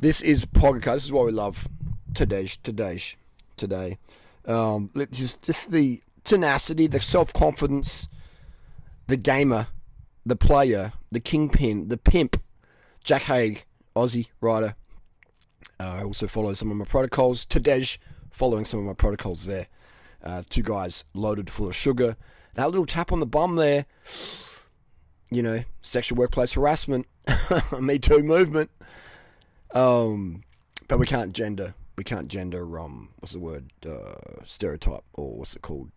This is Pogacar. This is what we love. Tadej. Today. Just the tenacity, the self-confidence, the gamer, the player, the kingpin, the pimp. Jack Haig, Aussie rider. I also follow some of my protocols. Tadej, following some of my protocols there. Two guys loaded full of sugar. That little tap on the bum there, sexual workplace harassment, Me Too movement. But we can't gender, what's the word, stereotype, or what's it called,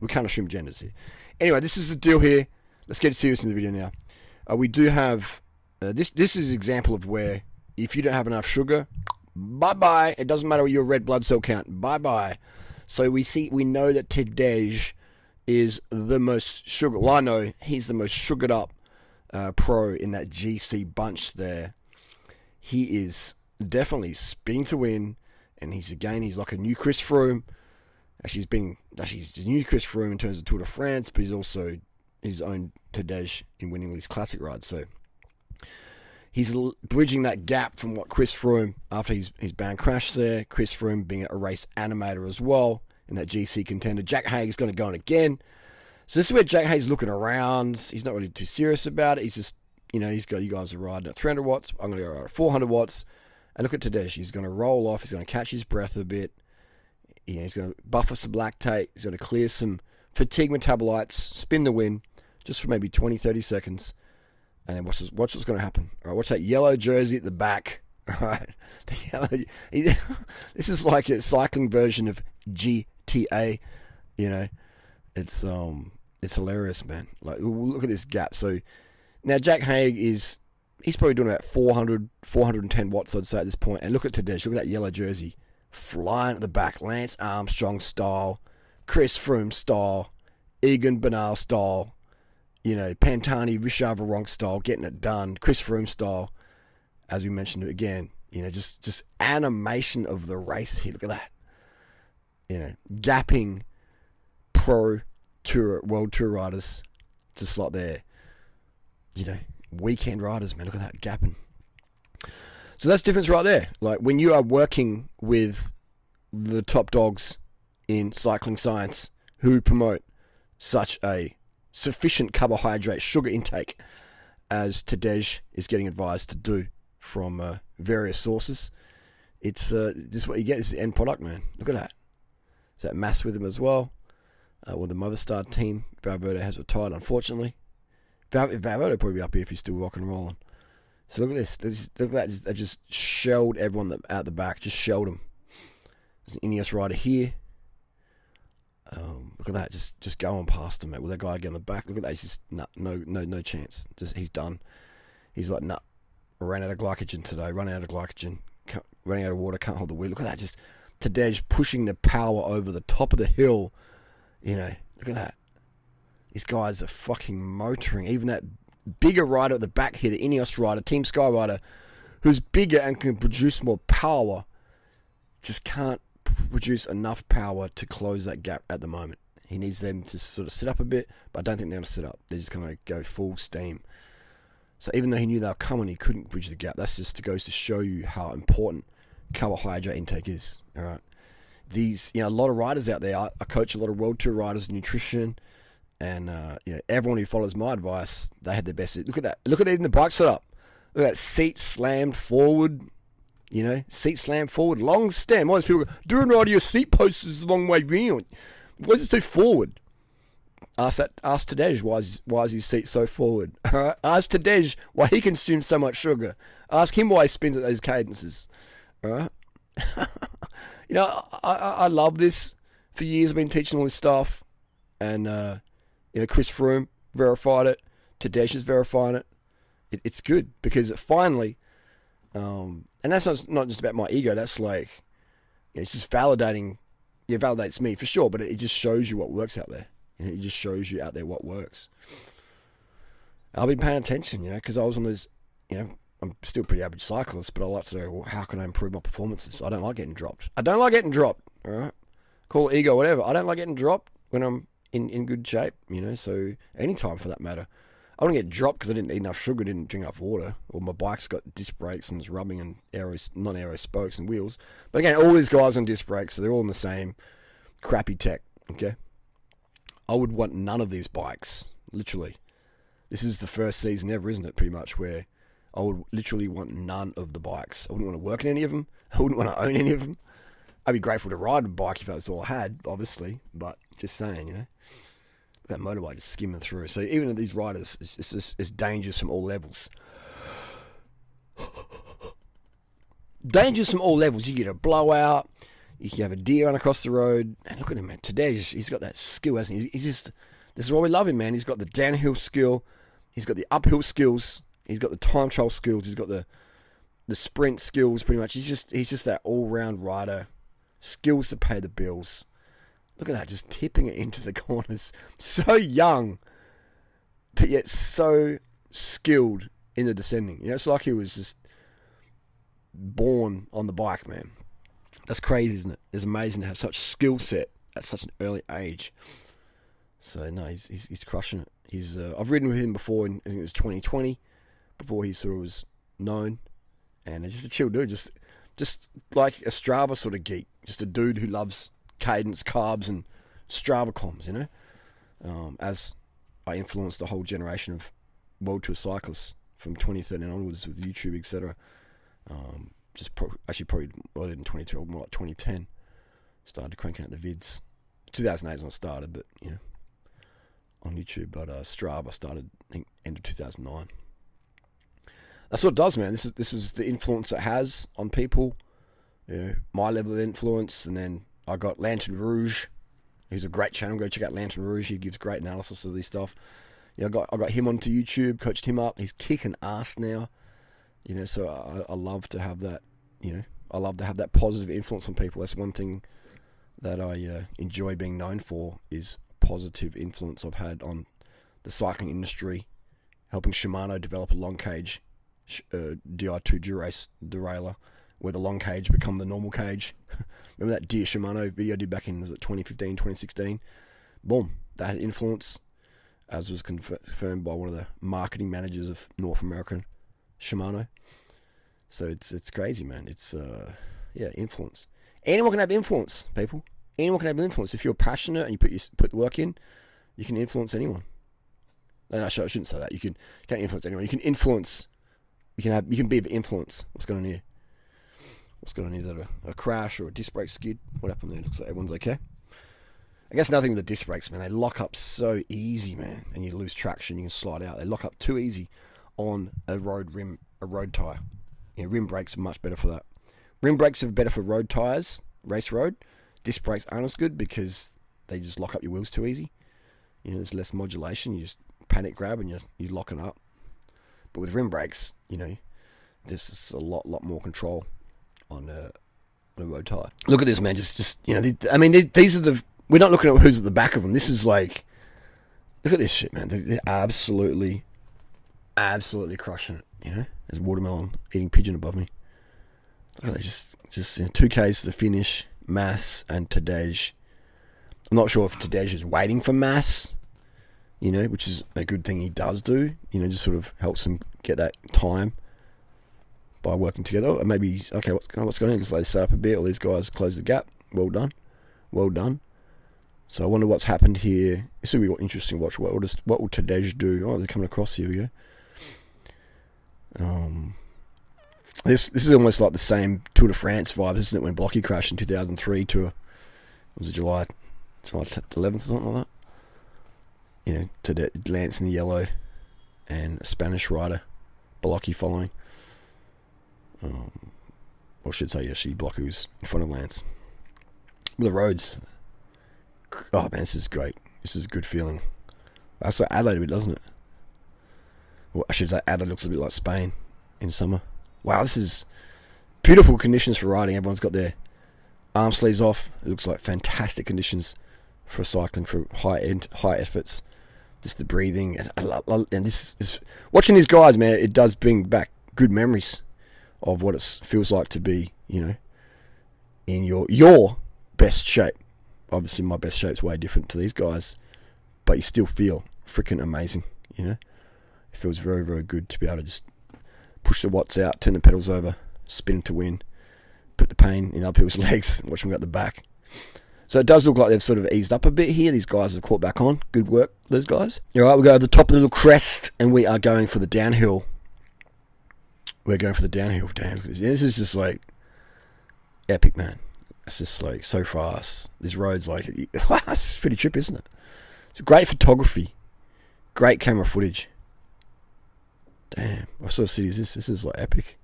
We can't assume genders here. Anyway, this is the deal here. Let's get serious in the video now. We do have, this is an example of where, if you don't have enough sugar, bye-bye. It doesn't matter your red blood cell count, bye-bye. So we know that Tadej is the most sugar. Well, I know he's the most sugared up pro in that GC bunch there. He is definitely spinning to win, and he's like a new Chris Froome. Actually, he's a new Chris Froome in terms of Tour de France, but he's also his own Tadej in winning these classic rides. So he's bridging that gap from what Chris Froome, after his band crashed there, Chris Froome being a race animator as well in that GC contender. Jack Haig is going to go on again. So this is where Jack Haig's looking around. He's not really too serious about it. He's just, he's got, you guys are riding at 300 watts. I'm going to go ride at 400 watts. And look at Tadej. He's going to roll off. He's going to catch his breath a bit. He's going to buffer some lactate. He's going to clear some fatigue metabolites, spin the win, just for maybe 20, 30 seconds. And then watch what's going to happen. All right, watch that yellow jersey at the back. All right, this is like a cycling version of GTA. It's hilarious, man. Like, look at this gap. So now Jack Haig he's probably doing about 400, 410 watts, I'd say, at this point. And look at Tadej. Look at that yellow jersey flying at the back. Lance Armstrong style, Chris Froome style, Egan Bernal style. Pantani, Richard Virenque style, getting it done. Chris Froome style, as we mentioned it again. Just animation of the race here. Look at that. Gapping pro tour, world tour riders, just like they're, weekend riders, man. Look at that gapping. So that's the difference right there. Like, when you are working with the top dogs in cycling science who promote such a sufficient carbohydrate sugar intake as Tadej is getting advised to do from various sources, it's just what you get is the end product, man. Look at that. Is that Mass with him as well? Well, the Movistar team, Valverde has retired, unfortunately. Valverde will probably be up here if he's still rocking and rolling. So look at this. Look at that. They just shelled everyone out the back. Just shelled them. There's an Ineos rider here. Look at that. Just going past him, mate. With that guy again in the back. Look at that. He's just no chance. He's done. He's like, nah. Ran out of glycogen today. Running out of glycogen. Running out of water. Can't hold the wheel. Look at that. Just Tadej pushing the power over the top of the hill. Look at that. These guys are fucking motoring. Even that bigger rider at the back here, the Ineos rider, Team Sky rider, who's bigger and can produce more power, just can't produce enough power to close that gap at the moment. He needs them to sort of sit up a bit, but I don't think they're going to sit up. They're just going to go full steam. So even though he knew they were coming, he couldn't bridge the gap. That's just goes to show you how important carbohydrate intake is. All right. These, a lot of riders out there. I coach a lot of world tour riders in nutrition, and everyone who follows my advice, they had their best. Look at that. Look at it in the bike setup. Look at that seat slammed forward. Seat slammed forward, long stem. All these people go, Durianrider, your seat post is the long way round. Why is it so forward? Ask Tadej why is his seat so forward. All right? Ask Tadej why he consumes so much sugar. Ask him why he spins at those cadences. All right. I love this. For years I've been teaching all this stuff, and Chris Froome verified it. Tadej is verifying it. It's good because finally, and that's not just about my ego. That's like, it's just validating. It validates me for sure, but it just shows you what works out there. It just shows you out there what works. I've been paying attention, because I was on this, I'm still a pretty average cyclist, but I like to know, well, how can I improve my performances? I don't like getting dropped. All right? Call it ego, whatever. I don't like getting dropped when I'm in good shape, so anytime for that matter. I want to get dropped because I didn't eat enough sugar, didn't drink enough water, or my bike's got disc brakes and it's rubbing and non-aero spokes and wheels. But again, all these guys on disc brakes, so they're all in the same crappy tech, okay? I would want none of these bikes, literally. This is the first season ever, isn't it, pretty much, where I would literally want none of the bikes. I wouldn't want to work in any of them. I wouldn't want to own any of them. I'd be grateful to ride a bike if that was all I had, obviously, but just saying, you know. That motorbike is skimming through. So even at these riders, it's dangerous from all levels. Dangerous from all levels. You get a blowout. You can have a deer run across the road. And look at him, man. Tadej, he's got that skill, hasn't he? He's just... This is why we love him, man. He's got the downhill skill. He's got the uphill skills. He's got the time trial skills. He's got the sprint skills, pretty much. He's just that all-round rider. Skills to pay the bills. Look at that, just tipping it into the corners. So young, but yet so skilled in the descending. You know, it's like he was just born on the bike, man. That's crazy, isn't it? It's amazing to have such skill set at such an early age. So no, he's crushing it. I've ridden with him before, I think it was 2020, before he sort of was known, and he's just a chill dude, just like a Strava sort of geek, just a dude who loves cadence, carbs, and Strava comms, you know, as I influenced a whole generation of World Tour cyclists from 2013 onwards with YouTube, etc. Probably more than 2012, more like 2010, started cranking out the vids. 2008 is when I started, but, you know, on YouTube, but Strava started, I think, end of 2009. That's what it does, man. This is the influence it has on people, you know, my level of influence, and then I got Lantern Rouge, who's a great channel. Go check out Lantern Rouge. He gives great analysis of this stuff. You know, I got him onto YouTube, coached him up. He's kicking ass now. You know, so I love to have that. You know, I love to have that positive influence on people. That's one thing that I enjoy being known for, is positive influence I've had on the cycling industry, helping Shimano develop a long cage Di2 Durace derailleur, where the long cage become the normal cage. Remember that Dear Shimano video I did back in, was it 2015, 2016? Boom. That had influence, as was confirmed by one of the marketing managers of North American Shimano. So it's crazy, man. It's, influence. Anyone can have influence, people. Anyone can have influence. If you're passionate and you put the work in, you can influence anyone. No, I shouldn't say that. You can't influence anyone. You can influence. You can be of influence. What's going on here? What's going on? Is that a crash or a disc brake skid? What happened there? Looks like everyone's okay. I guess nothing with the disc brakes, man. They lock up so easy, man. And you lose traction, you can slide out. They lock up too easy on a road tire. You know, rim brakes are much better for that. Rim brakes are better for road tires, race road. Disc brakes aren't as good because they just lock up your wheels too easy. You know, there's less modulation. You just panic grab and you're locking up. But with rim brakes, you know, there's just a lot more control on a road tire. Look at this, man. Just you know, these are we're not looking at who's at the back of them. This is like, look at this shit, man. They're absolutely crushing it. You know, there's watermelon eating pigeon above me. Look at that, just you know, 2Ks to the finish. Mass and Tadej. I'm not sure if Tadej is waiting for Mass, you know, which is a good thing he does do. You know, just sort of helps him get that time by working together. Or maybe he's, okay, what's going on? Looks like they set up a bit. All these guys close the gap. Well done. So I wonder what's happened here. This will be interesting to watch. What will Tadej do? Oh, they're coming across. Here we go. This is almost like the same Tour de France vibes, isn't it? When Blocky crashed in 2003 Tour. Was it July 11th or something like that? You know, Tadej, Lance in the yellow, and a Spanish rider, Blocky following. Or I should say, actually, Blocky was in front of Lance. The roads. Oh man, this is great. This is a good feeling. That's like Adelaide a bit, doesn't it? Well, I should say Adelaide looks a bit like Spain in summer. Wow, this is beautiful conditions for riding. Everyone's got their arm sleeves off. It looks like fantastic conditions for cycling, for high efforts. Just the breathing, and this is watching these guys, man. It does bring back good memories of what it feels like to be, you know, in your best shape. Obviously, my best shape's way different to these guys, but you still feel freaking amazing, you know. It feels very, very good to be able to just push the watts out, turn the pedals over, spin to win, put the pain in other people's legs, and watch them go at the back. So it does look like they've sort of eased up a bit here. These guys have caught back on. Good work, those guys. All right, we go to the top of the little crest, and we are going for the downhill. We're going for the downhill. Damn, this is just like epic, man. It's just like so fast. This road's like, it's pretty trippy, isn't it? It's great photography, great camera footage. Damn, what sort of city is this? This is like epic.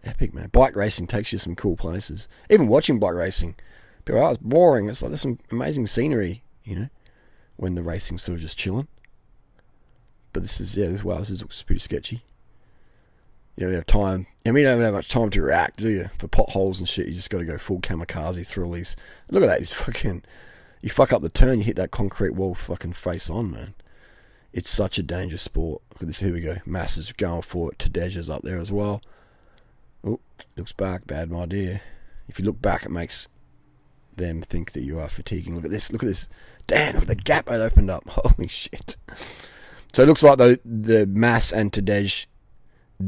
Epic, man. Bike racing takes you to some cool places. Even watching bike racing, people are, oh, it's boring. It's like there's some amazing scenery, you know, when the racing's sort of just chilling. But this is, yeah, this looks pretty sketchy. You don't have time. I mean, you don't have much time to react, do you? For potholes and shit, you just got to go full kamikaze through all these. Look at that. He's fucking. You fuck up the turn, you hit that concrete wall fucking face on, man. It's such a dangerous sport. Look at this. Here we go. Mass is going for it. Tadej is up there as well. Oh, looks back. Bad idea. If you look back, it makes them think that you are fatiguing. Look at this. Look at this. Damn, look at the gap that opened up. Holy shit. So it looks like the Mass and Tadej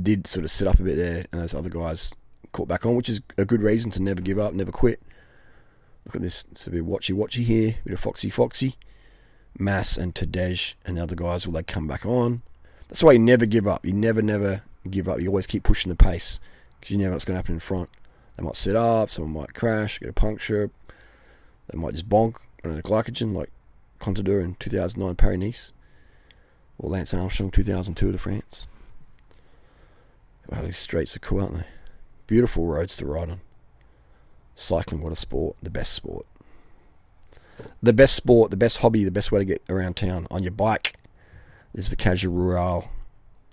did sort of sit up a bit there, and those other guys caught back on, which is a good reason to never give up, never quit. Look at this. It's a bit watchy here, a bit of foxy. Mass and Tadej and the other guys, will they come back on? That's why you never give up. You never give up. You always keep pushing the pace, because you never know what's going to happen in front. They might sit up, someone might crash, get a puncture, they might just bonk on a glycogen like Contador in 2009 Paris-Nice, or Lance Armstrong 2002 to France. Wow, these streets are cool, aren't they? Beautiful roads to ride on. Cycling, what a sport. The best sport. The best sport, the best hobby, the best way to get around town. On your bike. There's the Casual Rural.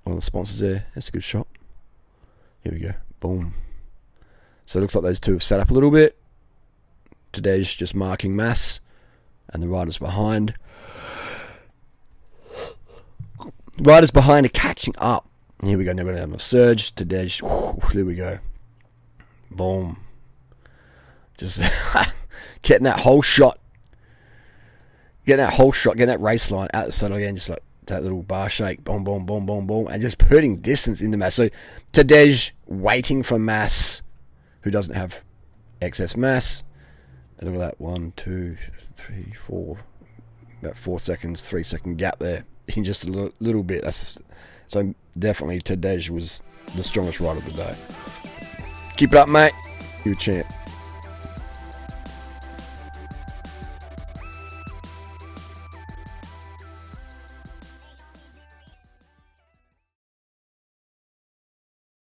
One of the sponsors there. That's a good shot. Here we go. Boom. So it looks like those two have sat up a little bit. Today's just marking Mass. And the riders behind. Riders behind are catching up. Here we go. Now we're going to have a surge. Tadej. There we go. Boom. Just getting that whole shot. Getting that race line out the saddle again. Just like that little bar shake. Boom, boom, boom, boom, boom. And just putting distance into Mass. So Tadej waiting for Mass, who doesn't have excess mass. And look at that. 1, 2, 3, 4. About 4 seconds, 3 second gap there. In just a little bit. So definitely Tadej was the strongest rider of the day. Keep it up, mate. You're a champ.